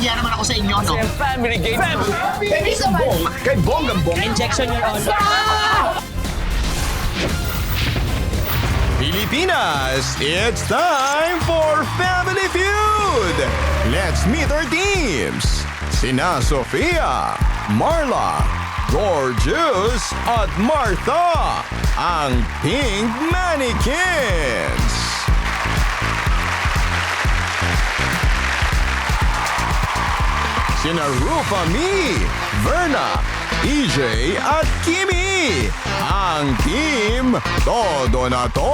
nahiya naman ako sa inyo, no? Family game. Baby sa bong. Kay Bong. Injection, Your Honor. Pilipinas, it's time for Family Feud! Let's meet our teams! Sina Sofia, Marla, Gorgeous, at Martha, ang Pink Mannequins! Sina Rufa Mi, Verna, EJ at Kimi, ang Team Todo na To!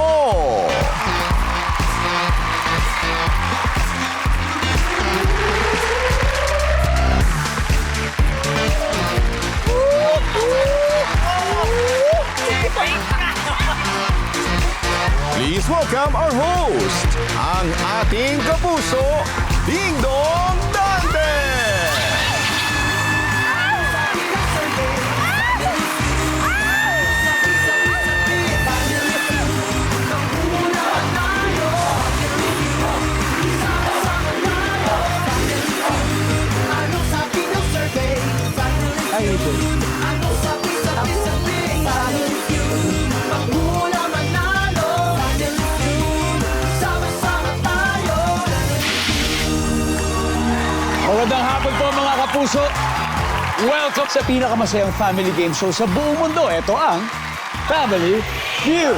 Please welcome our host, ang ating kapuso, Ding Dong Dante! Magandang hapon po mga kapuso. Welcome sa pinakamasayang family game show sa buong mundo. Ito ang Family Feud.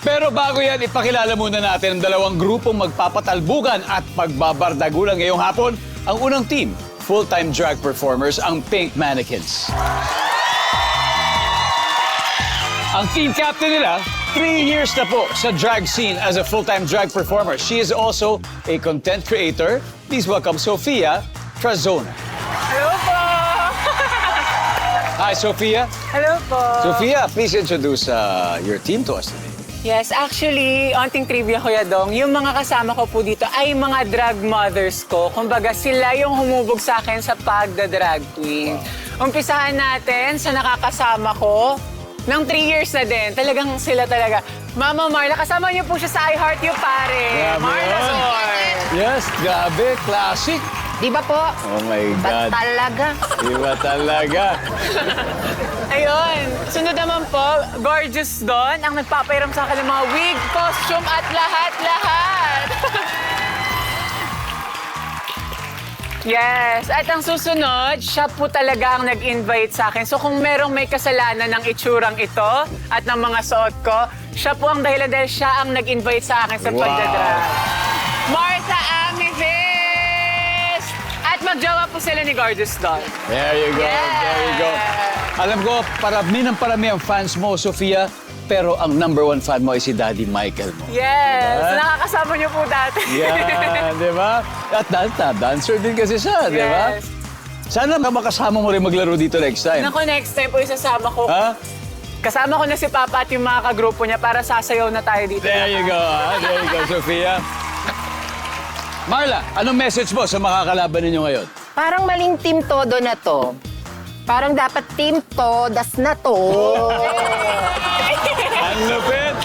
Pero bago yan, ipakilala muna natin ang dalawang grupong magpapatalbugan at pagbabardagulan ngayong hapon. Ang unang team, full-time drag performers, ang Pink Mannequins. Ang team captain nila, 3 years na po sa drag scene as a full-time drag performer. She is also a content creator. Please welcome Sofia Trazona. Hello po! Hi, Sofia. Hello po! Sofia, please introduce your team to us today. Yes, actually, onting trivia, Kuya Dong, yung mga kasama ko po dito ay mga drag mothers ko. Kumbaga, sila yung humubog sa akin sa pagda-drag queen. Umpisahan natin sa nakakasama ko. Nang 3 years na din, talagang sila talaga. Mama Marla, kasama niyo po siya sa I Heart You, pare. Grabe Marla yun. Zor. Yes, grabe, classic. Di ba po? Oh my God. Talaga. Iba talaga. Ayun. Sunod naman po, Gorgeous Don, ang nagpapairam sa akin ng mga wig, costume at lahat-lahat. Yes. At ang susunod, siya po talaga ang nag-invite sa akin. So kung merong may kasalanan ng itsurang ito at ng mga suot ko, siya po ang dahilan dahil siya ang nag-invite sa akin sa pagdadrag. Martha Amethyst! At magjowa po sila ni Gorgeous Don. There you go, there you go. Alam ko, parami ang fans mo, Sofia, pero ang #1 fan mo ay si Daddy Michael mo. Yes. Diba? Nakakasama niyo po dati. Yan, di ba? At dancer din kasi siya, di ba? Yes. Sana makasama mo rin maglaro dito next time. Naku, next time po isasama ko. Ha? Kasama ko na si Papa at yung mga kagrupo niya para sasayaw na tayo dito. There you go, ha? There you go, Sofia. Marla, anong message mo sa mga kalaban ninyo ngayon? Parang maling team todo na to. Parang dapat team todas na to. Ang lupit!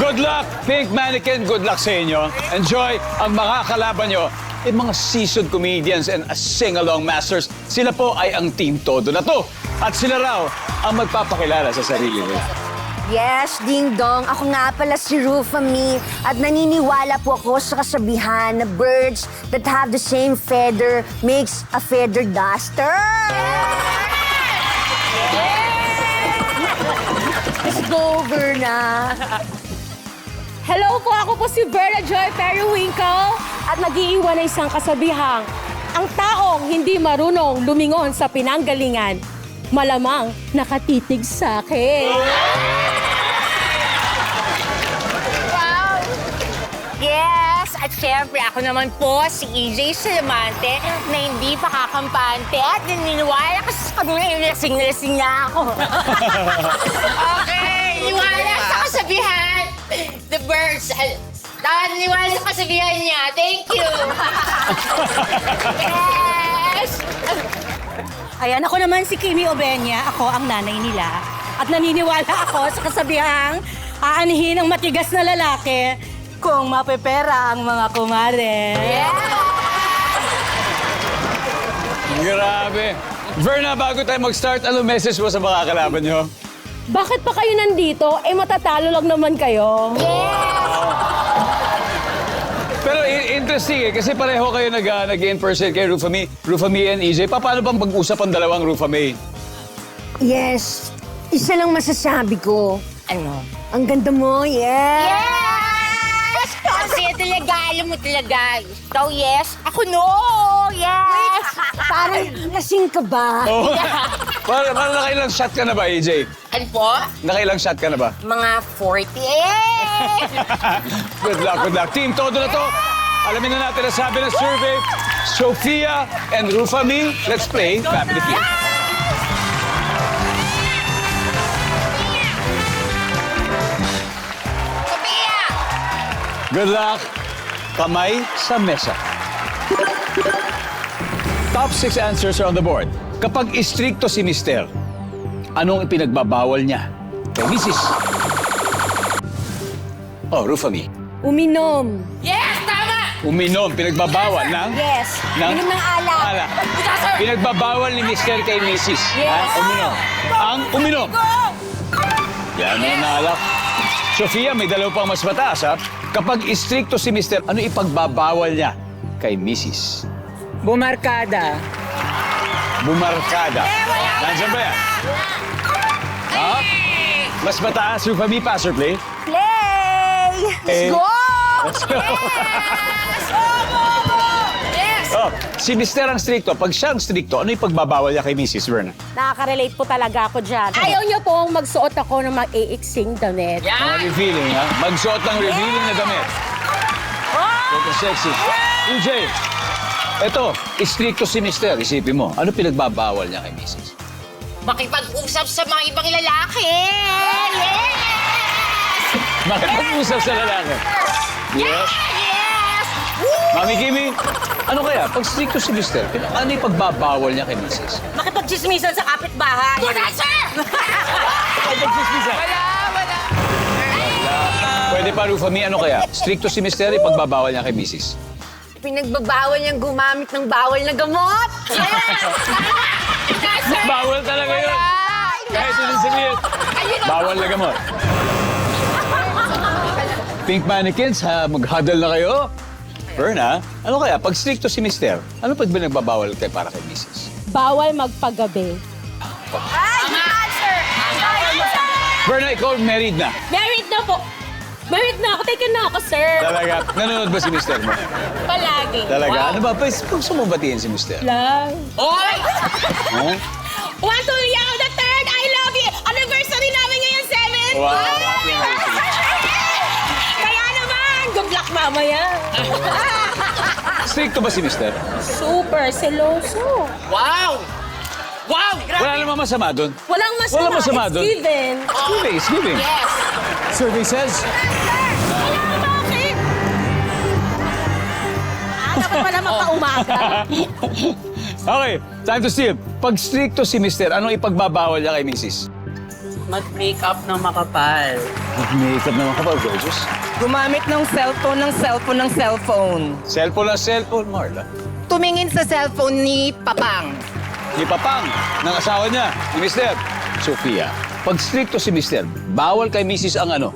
Good luck, Pink Mannequin. Good luck sa inyo. Enjoy ang mga kalaban nyo. Yung mga seasoned comedians and sing-along masters, sila po ay ang team todo na to. At sila raw ang magpapakilala sa sarili nila. Yes, Ding Dong. Ako nga pala si Rufa Mi. At naniniwala po ako sa kasabihan na birds that have the same feather makes a feather duster. Let's go, Verna. Hello po, ako po si Verna Joy Periwinkle at nag-iiwan ng isang kasabihang, ang taong hindi marunong lumingon sa pinanggalingan, malamang nakatitig sa akin. Wow! Yes! At syempre, ako naman po si EJ Salamante na hindi pa kakampante at naniniwala kasi sa kabila lasing-lasing niya ako. Okay, niwala sa kasabihan. The birds. Niwala sa kasabihan niya. Thank you. Yes. Ayan, ako naman si Kimi Obenya, ako ang nanay nila. At naniniwala ako sa kasabihang, aanihin ang matigas na lalaki, kung mapepera ang mga kumare. Grabe. Verna, bago tayo mag-start, ano message mo sa mga kalaban nyo? Bakit pa kayo nandito? Eh, matatalo lang naman kayo. Pero interesting eh, kasi pareho kayo nag-in-person kay Rufami and EJ. Paano bang pag-usap ang dalawang Rufami? Yes. Isa lang masasabi ko. Ano? Ang ganda mo, yes! Yes! Kasi talaga, alam mo talaga. Ikaw, yes. Ako, no! Yes! Parang lasing ka ba? Oh. Parang nakailang shot ka na ba, EJ? Ano po? Nakailang shot ka na ba? Mga 40. Eh! Good luck, good luck. Team, todo na to. Alamin na natin ang sabi ng survey. Sophia and Rufami, let's play Family Feud. Sophia! Good luck. Kamay sa mesa. Top 6 answers are on the board. Kapag istrikto si Mister, anong ipinagbabawal niya kay Mrs.? Oh, Rufami. Uminom. Yes! Tama! Uminom, pinagbabawal ng? Yes. Uminom ng alak. Alak. Pinagbabawal ni Mister kay Mrs. Yes. Ha? Uminom. Ang uminom. Yan ang alak. Sofia, may dalaw pang mas mataas, ha? Kapag istrikto si Mister, ano ipagbabawal niya kay Mrs.? Bumarkada. Bumarkada. Nandiyan ba yan? Ha? Mas mataas, Rufami, pass or play? Play! Eh, Let's go! Let's go. Oh, si Mister ang stricto. Pag siya ang stricto, ano ipagbabawal niya kay Mrs. Verna? Nakaka-relate po talaga ako dyan. Ayaw niyo pong magsuot ako ng mag-iiksing damit. Ang revealing, ha? Magsuot ng revealing na damit. Super sexy. EJ, eto, stricto si Mister. Isipin mo, ano pinagbabawal niya kay Mrs.? Makipag-usap sa mga ibang lalaki. Yes! Makipag-usap sa lalaki. Yes. Yes! Mami Kimi, ano kaya? Pag stricto si Mister, ano ipagbabawal niya kay Mrs.? Makipagchismisan sa kapitbahay. Good answer! Pwede pa, Rufami, ano kaya? Stricto si Mister, ipagbabawal niya kay Mrs. Pinagbabawal niyang gumamit ng bawal na gamot. Bawal talaga yun. Kahit hindi sabihin. Bawal na gamot. Pink mannequins, ha? Mag-huddle na kayo. Verna, ano kaya? Pag stricto si Mister, ano pag binagbabawal kayo para kay Mrs.? Bawal magpagabi. Verna, ikaw married na. Married na po. Married na ako. Taken na ako, sir. Talaga. Nanonood ba si Mister mo? Palagi. Talaga? Ano ba? Gusto mo batiin si Mister? Love. Oy! Huh? 1, 2, 3, the third. I love you. Anniversary namin ngayon, 7. Wow. Kaya naman, good luck mamaya. Stricto ba si Mister? Super seloso. Wow! Wow! Wala namang masama doon. Walang masama. Walang masama It's doon. given. It's giving. Yes! Survey says, Bakit? Dapat pala mapaumaga. okay, time to steal. Pag stricto si Mister, anong ipagbabawal niya kay Mrs.? Mag-makeup ng makapal. Mag-makeup naman ka ba, gorgeous? Gumamit ng cellphone, Cellphone na cellphone, Marla. Tumingin sa cellphone ni Papang. Ni Papang, ng asawa niya, ni Mister. Sophia, pag stricto si Mister, bawal kay Mrs. ang ano?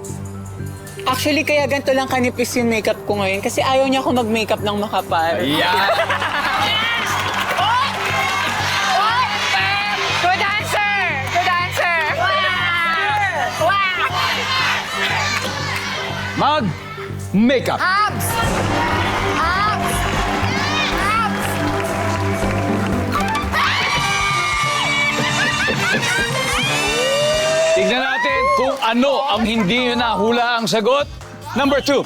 Actually, kaya ganito lang kanipis yung makeup ko ngayon kasi ayaw niya ako mag-makeup ng makapal. Yeah! Good answer! Good answer! Wow! Wow! Mag-makeup. Abs! Abs! Abs! Tignan natin kung ano ang hindi nyo nahula ang sagot. Number 2.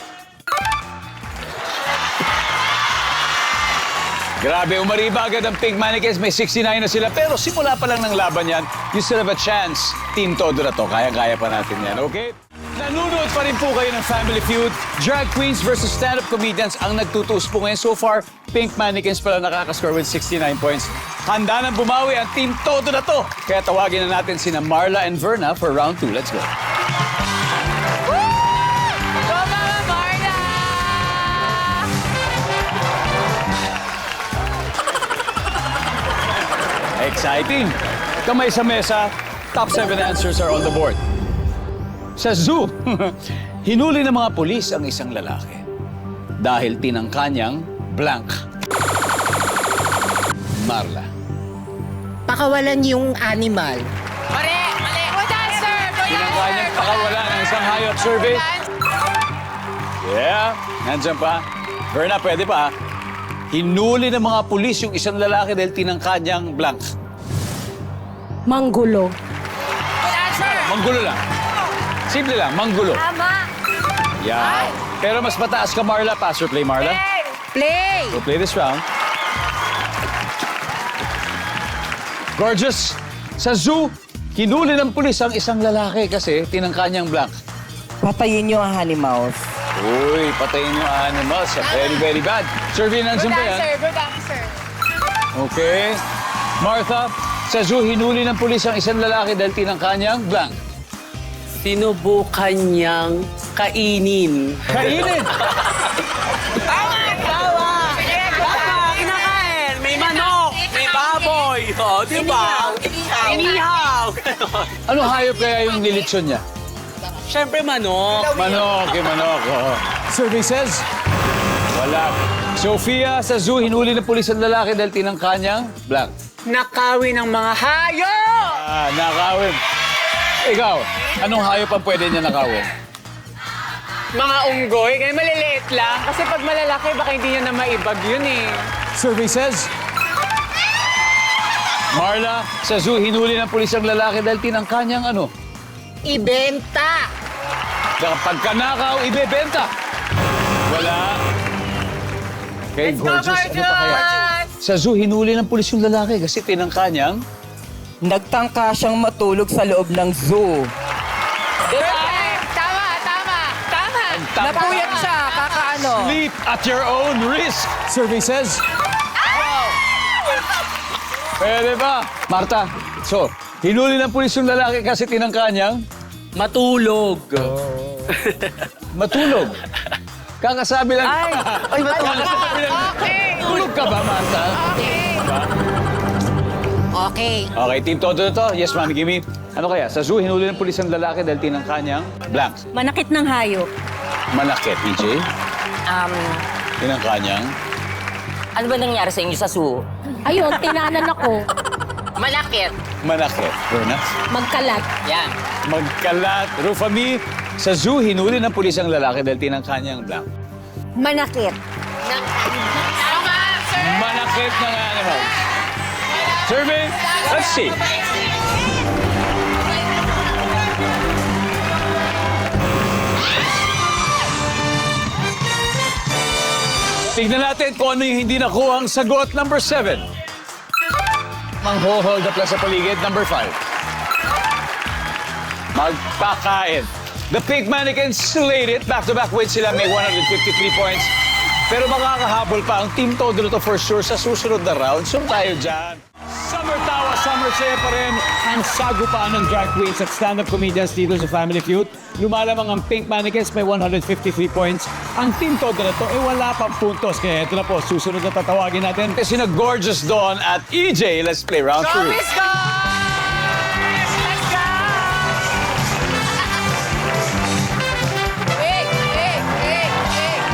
Grabe, umariba agad ang Pink Mannequins. May 69 na sila. Pero simula pa lang ng laban yan, you still have a chance. Team Todo na to. Kaya-kaya pa natin yan, okay? Nanonood pa rin po kayo ng Family Feud. Drag queens versus stand-up comedians ang nagtutuos po ngayon. So far, Pink Mannequins pala nakakascore with 69 points. Handa nang bumawi ang Team Todo na to. Kaya tawagin na natin sina Marla and Verna for round 2. Let's go. Go, Mama Marla! Exciting. Kamay sa mesa, top 7 answers are on the board. Sa zoo, hinuli ng mga pulis ang isang lalaki dahil tinangka niyang blank. Marla. Pakawalan yung animal. Mali! Mali! Good answer! Good Tinangka niyang pakawala ng isang hayop. Survey. Yeah, nandyan pa. Verna, pwede pa. Hinuli ng mga pulis yung isang lalaki dahil tinangka niyang blank. Manggulo. Good answer! Manggulo lang. Simple lang, manggulo. Tama. Yeah. Pero mas mataas ka, Marla. Pass or play, Marla? Play! We'll play this round. Gorgeous. Sa zoo, hinuli ng pulis ang isang lalaki kasi tinangka niyang blank. Patayin yung animals. Uy, patayin yung animals. Very, very bad. Survey nandiyan Good ba yan? answer! Good answer! Okay. Martha, sa zoo, hinuli ng pulis ang isang lalaki dahil tinangka niyang blank. Sinubukan niyang kainin. Kainin! Kinakain! May manok! May baboy! O, di ba? Inihaw! Ano hayop kaya yung nilitsyon niya? Siyempre manok. Manok, manok. Oo. Survey says, wala. Sophia, sa zoo, hinuli ng pulis ang lalaki dahil tinangka niyang blank. Nakawin ng mga hayop! Ah, nakawin. Ikaw, anong hayop ang pwede niya nakawin? Mga unggoy, kaya maliliit lang. Kasi pag malalaki, baka hindi niya na maibag yun eh. Survey says, Marla, sa zoo, hinuli ng pulis ang lalaki dahil tinangka niyang ano? Ibenta! Kapag kanakaw, ibebenta. Wala. Okay, gorgeous. Ano pa kaya? Sa zoo, hinuli ng pulis yung lalaki kasi tinangka niyang... Nagtangka siyang matulog sa loob ng zoo. Tama! Tama! Tama! Napuyat siya, kakaano. Sleep at your own risk. Survey says... Pwede ba? Marta, so, hinuli ng pulis yung lalaki kasi tinangka niyang... Matulog. Matulog. Kakasabi lang... Ay, matulog. Kakasabi lang... Tulog ka ba, Marta? Okay. Okay, Team Todo na to. Yes, Mami Gimme. Ano kaya? Sa zoo, hinuli ng pulis ang lalaki dahil tinangka niyang blank. Manakit ng hayop. Malaki, PJ. Tinangka niyang... Ano ba nangyari sa inyo sa zoo? Ayun, tinanan ako. Malakit. Malaki. Verna? Magkalat. Yan. Magkalat. Rufami, sa zoo, hinuli ng pulis ang lalaki dahil tinangka niyang blank. Manakit. Tama, sir! Manakit ng animal. Survey, let's see. Tignan natin kung ano yung hindi nakuha ang sagot. Number 7. Manghohold up lang sa paligid. Number 5. Magpakain. The Pink Mannequins slayed it. Back-to-back wins sila. May 153 points. Pero makakahabol pa ang Team Todo to for sure sa susunod na round. So tayo dyan. Summer tawa, summer saya pa rin ang sagupaan ng drag queens at stand-up comedians dito sa Family Feud. Lumalamang ang Pink Mannequins may 153 points. Ang Team Todo na to ay wala pang puntos. Kaya ito na po, susunod na tatawagin natin. Kasi na Gorgeous Dawn at EJ. Let's play round 3. Let's go! Let's go! Hey!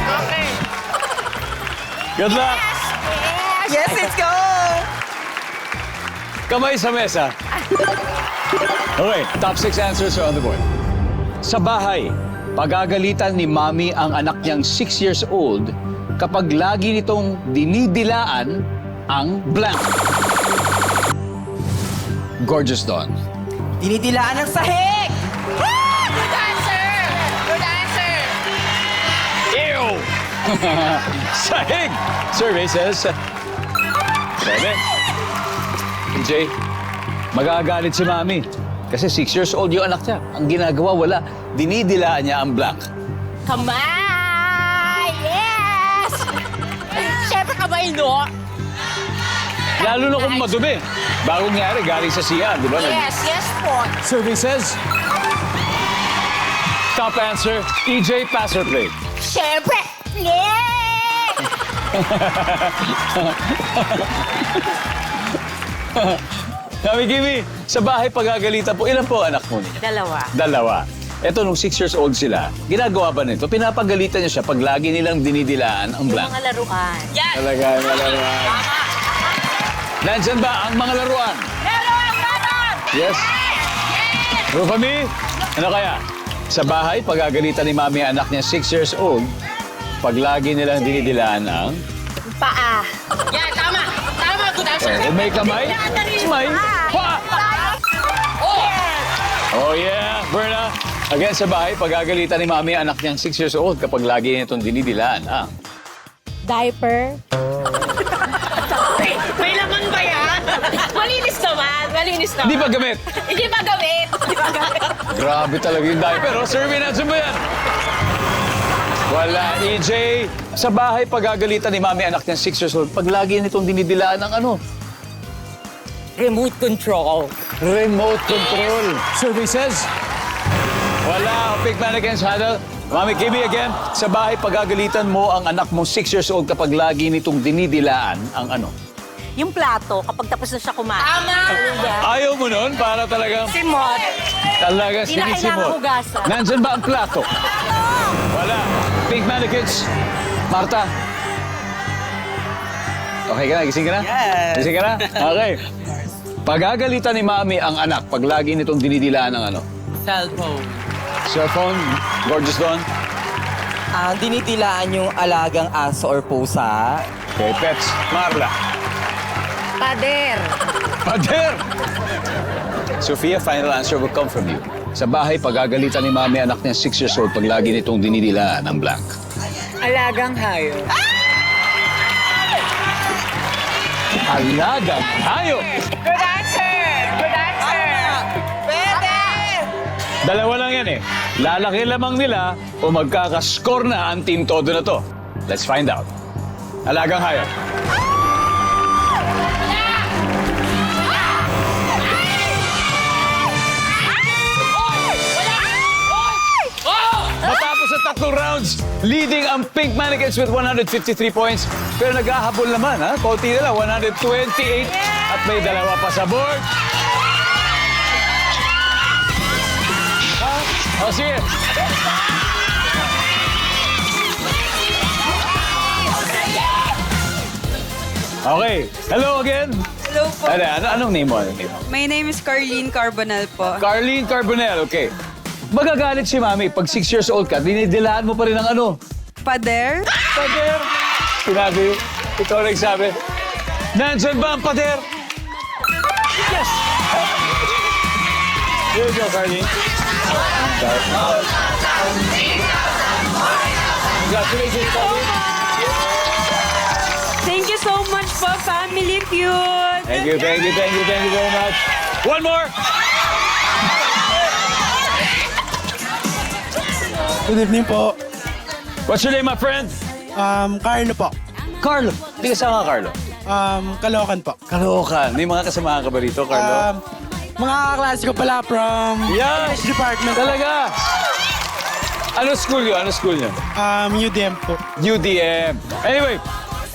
Okay. Good luck! Yes, let's go! Kamay sa mesa. Okay, top 6 answers are on the board. Sa bahay, pagagalitan ni Mami ang anak niyang 6 years old kapag lagi nitong dinidilaan ang blank. Gorgeous Dawn. Dinidilaan ng sahig! Good answer! Good answer! Ew! Sahig! Survey says... Sabi. PJ, magagalit si Mami. Kasi 6 years old yung anak niya. Ang ginagawa, wala. Dinidilaan niya ang blank. Kamay! Yes! Siyempre kamay, no? Lalo na kung madumi. Bagong nangyari, galing sa siya, di ba? Yes, yes po. Survey says... Top answer, EJ, pass or play? Siyempre, play! Mami Kimi, sa bahay pagagalitan po, ilan po anak mo ninyo? Dalawa. Eto, nung 6 years old sila, ginagawa ba nito? Pinapagalitan niyo siya pag lagi nilang dinidilaan ang blank. Mga laruan. Talaga, mga laruan. Nandyan ba ang mga laruan? Yes. Rufami, ano kaya? Sa bahay, pagagalitan ni Mami ang anak niya 6 years old, pag lagi nilang dinidilaan ang... Paa. Yan, tama. Tama, good answer. Kung may kamay, may pa! Oh yeah, Berna. Again, sa bahay, pagagalitan ni Mami ang anak niyang 6 years old kapag lagi niya itong dinidilaan ang... Diaper. May laman ba yan? Malinis naman. Di ba gamit? Hindi ba gamit? Grabe talaga yung diaper. Oh, Survey na ba yan? Wala, EJ. Sa bahay, pagagalitan ni Mami anak niyang 6 years old, pag lagi nitong dinidilaan ng ano? Remote control. Remote control. Survey says, wala. Pick man against Huddle. Mami Kimi again. Sa bahay, pagagalitan mo ang anak mo 6 years old kapag lagi nitong dinidilaan ang ano? Yung plato, kapag tapos na siya kumain. Tama. Ayaw mo nun para talagang... Simot. Talaga, Hindi na kailangan sinisimot. hugasan. Nandyan ba ang plato? Wala. Pink mannequins. Marta. Okay ka na? Gising ka na? Yes. Gising ka na? Okay. Pagagalitan ni Mami ang anak pag lagi nitong dinidilaan ng ano? Cellphone. Cellphone? Gorgeous Don? Dinidilaan yung alagang aso or pusa. Okay, pets. Marla. Pader. Pader! Sofia, final answer will come from you. Sa bahay, pagagalitan ni Mami anak niya 6 years old pag lagi nitong dinidilaan ang blank. Alagang hayop. Alagang hayop! Good answer! Good answer! Pwede! Dalawa lang yan eh. Lalaki lamang nila o magkakascore na ang team todo na to. Let's find out. Alagang hayop. Matapos sa tatlong rounds, leading ang Pink Mannequins with 153 points. Pero naghahabol naman, ha? Konti na lang, 128. At may dalawa pa sa board. O, sige. Okay. Hello again. Hello po. Anong name mo? Anong name mo? My name is Carlene Carbonell po. Carlene Carbonell, okay. Magagalit si Mami pag 6 years old ka, dinidilaan mo pa rin ang ano? Pader? Pader! Sinabi, ikaw nagsabi. Nandyan ba ang pader? Yes! Here you go, Carlene. Congratulations, Carlene. Thank you so much po, Family Feud. Thank you very much. One more! Good evening po. What's your name, my friend? Carlo po. Carlo. Hindi ka saan ka, Carlo? Caloocan po. Caloocan. May mga kasamahan ka ba rito, Carlo? Mga kaklase ko pala from Yes! English department. Talaga? Ano school yun? UDM po. UDM. Anyway,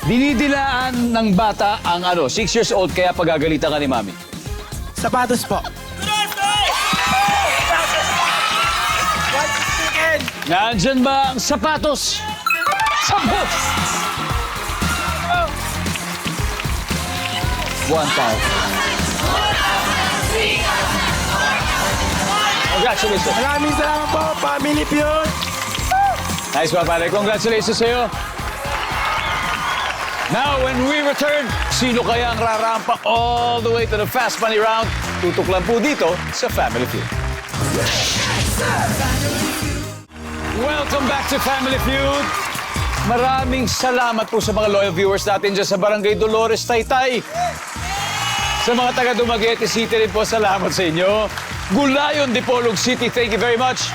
dinidilaan ng bata ang 6 years old kaya pagagalitan ka ni Mami. Sapatos po. Nandyan ba ang sapatos? Sapatos! 1,000. Congratulations. Maraming salamat po, Family Feud. Nice one, pare. Congratulations sa'yo. Now, when we return, sino kaya ang rarampa all the way to the Fast Money Round? Tutok lang po dito sa Family Feud. Welcome back to Family Feud. Maraming salamat po sa mga loyal viewers natin dyan sa Barangay Dolores, Taytay. Sa mga taga Dumaguete City rin po, salamat sa inyo. Gulayon, Dipolog City, thank you very much.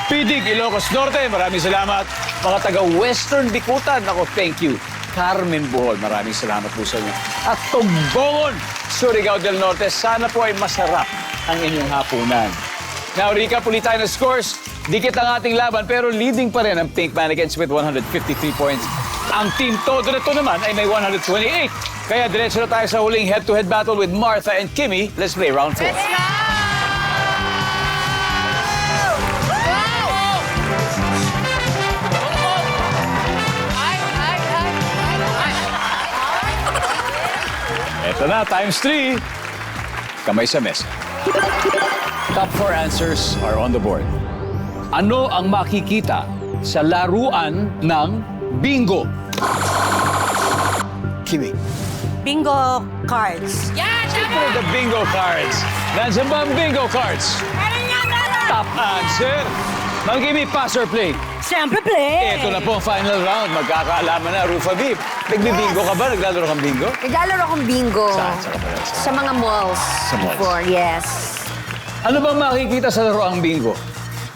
Pidig, Ilocos Norte, maraming salamat. Mga taga Western Bikutan, ako, thank you. Carmen Bohol, maraming salamat po sa inyo. At Tugbongon, Surigao del Norte, sana po ay masarap ang inyong hapunan. Now, recap ulit tayo ng scores. Dikit ang ating laban, pero leading pa rin ang Pink Mannequins with 153 points. Ang team todo na to naman ay may 128. Kaya diretso na tayo sa huling head-to-head battle with Martha and Kimmy. Let's play round 4. Ito na, times 3. Kamay sa mesa. Top 4 answers are on the board. Ano ang makikita sa laruan ng bingo? Kimi. Bingo cards. The bingo cards. Nandiyan ba ang bingo cards? Top answer. Ma'am Kimi, pass or play? Siyempre, play. Ito na po ang final round. Magkakaalaman na, Rufa Beep. Nagbibingo ka ba? Naglalaro kang bingo? Naglalaro akong bingo. Saan? Saan ka ba? Sa mga malls. Sa malls. Before, yes. Ano bang makikita sa laruang bingo?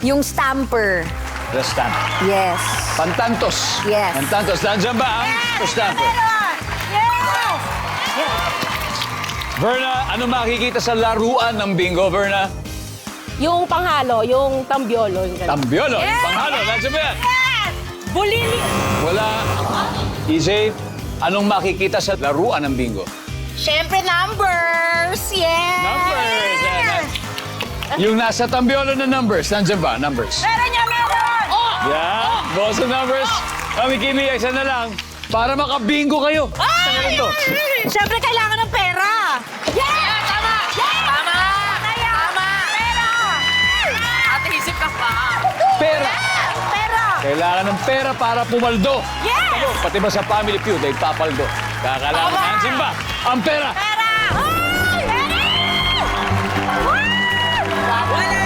Yung stamper. The stamp. Yes. Pantantos. Yes. Pantantos. Nandiyan ba ang stamper? Verna, ano makikita sa laruan ng bingo, Verna? Yung panghalo, yung tambiolo. Yung ganun. Tambiolo. Yung panghalo. Nandiyan ba yan? Bulili. Wala. EJ, anong makikita sa laruan ng bingo? Siyempre, numbers! Yes! Numbers. Yung nasa tambiolo na numbers, nandiyan ba? Numbers. Meron! Yeah, boss of numbers. Kami, Kimi, isa na lang. Para makabingo kayo. Sa ganito. Siyempre, kailangan ng pera! Yeah! Tama! Yeah! Tama! Tama! Pera! Ate, isip ka pa. Pera. Pera! Kailangan ng pera para pumaldo. Yes! Ano, pati ba sa Family Feud ay papaldo? Kakailangan Tama! nandiyan ba? Ang pera. Pera! Ay! Pera! Wala!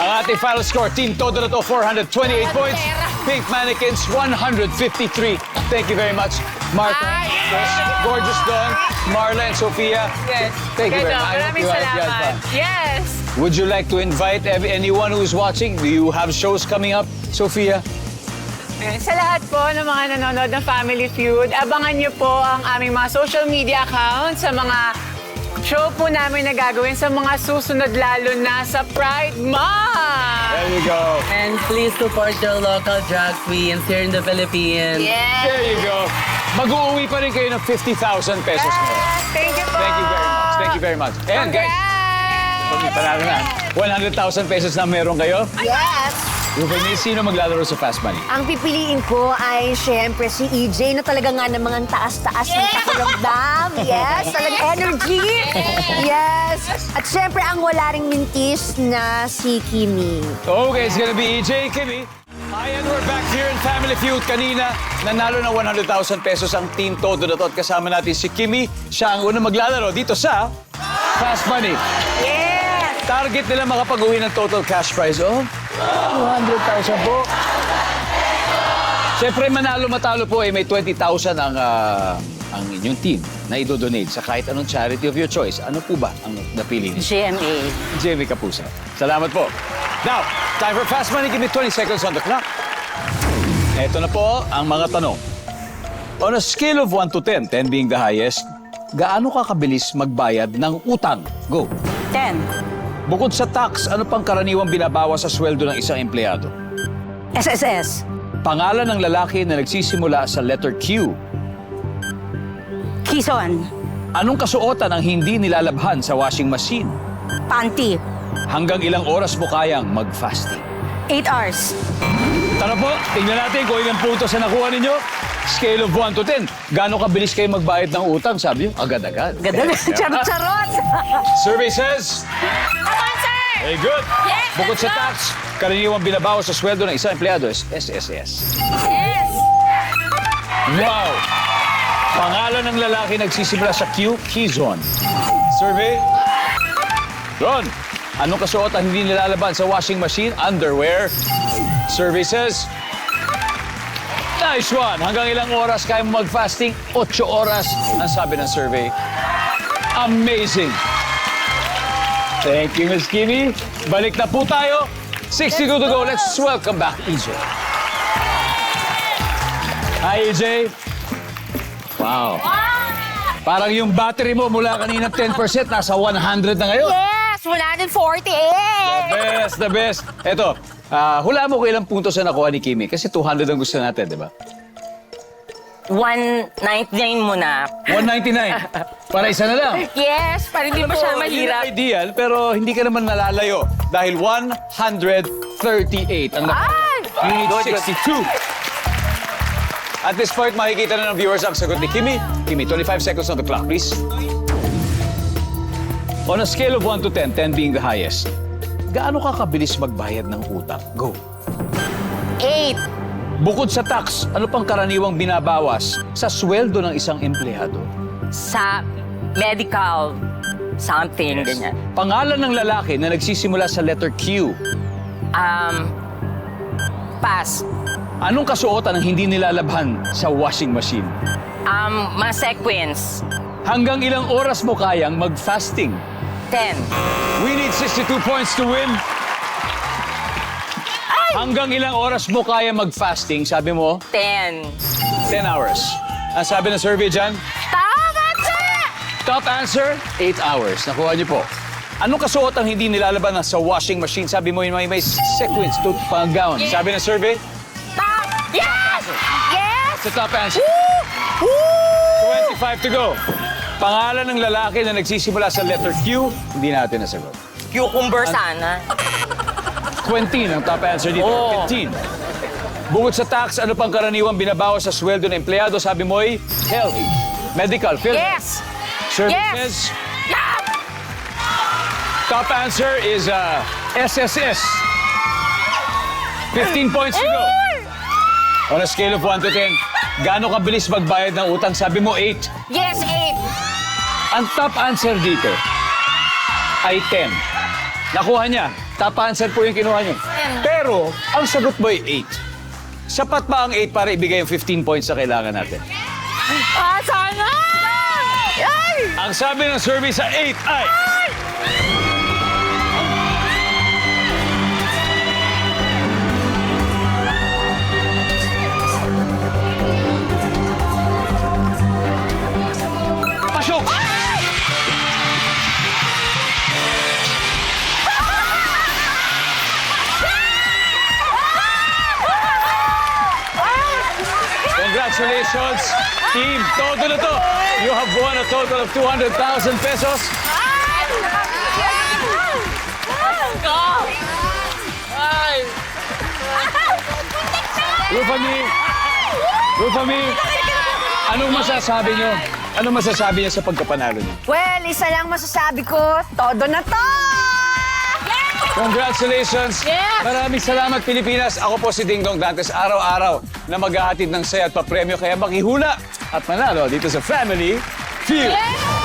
Ang ating final score, Team Todo na to, 428 points. Pink Mannequins, 153. Thank you very much, Martha. Gorgeous Dawn, Marla and Sophia. Yes. Thank you very much. Maraming salamat. Yes. Would you like to invite anyone who's watching? Do you have shows coming up, Sophia? Sa lahat po ng mga nanonood ng Family Feud, abangan niyo po ang aming mga social media accounts sa mga show po namin na gagawin sa mga susunod lalo na sa Pride Month! There you go. And please support your local drag queens here in the Philippines. There you go. Mag-uuwi pa rin kayo ng 50,000 pesos mo. Thank you po! Thank you very much. Thank you very much. And guys, panalo na. 100,000 pesos na meron kayo. Yes. Ruben, sino maglalaro sa Fast Money? Ang pipiliin ko ay syempre si EJ na talaga nga namang ang taas-taas ng pakiramdam. Yes, talagang energy. Yes. At syempre ang wala ring mintis na si Kimi. Okay, it's gonna be EJ, Kimi. Hi, and we're back here in Family Feud. Kanina, nanalo ng 100,000 pesos ang Team Todo na to. At kasama natin si Kimi. Siya ang unang maglalaro dito sa Fast Money. Yes! Target nila makapag-uwi ng total cash prize. Oh, 200,000 po. Siyempre, manalo-matalo po ay may 20,000 ang inyong team na idodonate sa kahit anong charity of your choice. Ano po ba ang napili niyo? GMA. Jamie Kapusa. Salamat po. Now, time for Fast Money. Give me 20 seconds on the clock. Ito na po ang mga tanong. On a scale of 1 to 10, 10 being the highest, gaano ka kabilis magbayad ng utang? Go. 10. Bukod sa tax, ano pang karaniwang binabawas sa sweldo ng isang empleyado? SSS. Pangalan ng lalaki na nagsisimula sa letter Q. Kison. Anong kasuotan ang hindi nilalabhan sa washing machine? Panty. Hanggang ilang oras mo kayang mag-fasting? 8 hours. Tara po, tingnan natin kung ilang puntos na nakuha ninyo. Scale of 1 to 10. Gaano kabilis kayo magbayad ng utang? Sabi nyo, agad-agad. Charot-charot. Survey says... Come on, sir! Very good. Yes, Bukod let's sa go. tax, karaniwang binabawas sa sweldo ng isang empleyado is SSS. Yes! Wow! Pangalan ng lalaki nagsisimula sa Q, Kizon. Survey? Ron, anong kasuotan hindi nilalaban sa washing machine? Underwear. Survey says... Nice one! Hanggang ilang oras kaya mo mag-fasting? 8 oras ang sabi ng survey. Amazing! Thank you, Ms. Kimi. Balik na po tayo. 62 to go. Let's welcome back EJ. Hi, EJ. Wow. Parang yung battery mo mula kanina 10%, nasa 100 na ngayon. Yes! Yes, 148. The best. Eto, hulaan mo kung ilang puntos na nakuha ni Kimi. Kasi 200 ang gusto natin, di ba? 199 muna. 199. Para isa na lang. Yes, para hindi masyadong mahirap. Hindi ideal, pero hindi ka naman nalalayo. Dahil 138 ang nakuha. You need 62. At this point, makikita na ng viewers ang sagot ni Kimi. Kimi, 25 seconds on the clock, please. On a scale of 1 to 10, 10 being the highest, gaano ka kabilis magbayad ng utang? Go. 8. Bukod sa tax, ano pang karaniwang binabawas sa sweldo ng isang empleyado? Sa medical something, ganyan. Pangalan ng lalaki na nagsisimula sa letter Q. Pass. Anong kasuotan ang hindi nilalabhan sa washing machine? Mga sequence. Hanggang ilang oras mo kayang mag-fasting? 10. We need 62 points to win. Hanggang ilang oras mo kaya mag-fasting? Sabi mo? 10. 10 hours. Ang sabi ng survey dyan? Tama, sir! Top answer, 8 hours. Nakuha niyo po. Anong kasuot ang hindi nilalaban sa washing machine? Sabi mo, may sequence to pang-gown. Sabi ng survey? Top! Yes! Yes! Sa top answer. 25 to go. Pangalan ng lalaki na nagsisimula sa letter Q, hindi natin nasagot. Cucumber sana. 20 ang top answer dito. 15. Bukod sa tax, ano pang karaniwang binabawas sa sweldo ng empleyado? Sabi mo ay health, medical, Yes! services. Yeah! Top answer is SSS. 15 points to go. On a scale of 1 to 10, gaano kabilis magbayad ng utang? Sabi mo 8. Yes, 8. Ang top answer dito ay 10. Nakuha niya. Top answer po yung kinuha niyo. Pero, ang sagot mo ay 8. Sapat ba ang 8 para ibigay yung 15 points na kailangan natin? Sana! Ay! Ang sabi ng survey sa 8 ay... Pasok! Congratulations, team. Todo na to. You have won a total of 200,000 pesos. Rufami, anong masasabi nyo? Anong masasabi niya sa pagkapanalo niyo? Well, isa lang masasabi ko, todo na to! Congratulations! Yes! Maraming salamat, Pilipinas. Ako po si Dingdong Dantes, araw-araw na maghahatid ng saya at papremyo. Kaya makihula at manalo dito sa Family Feud. Yes!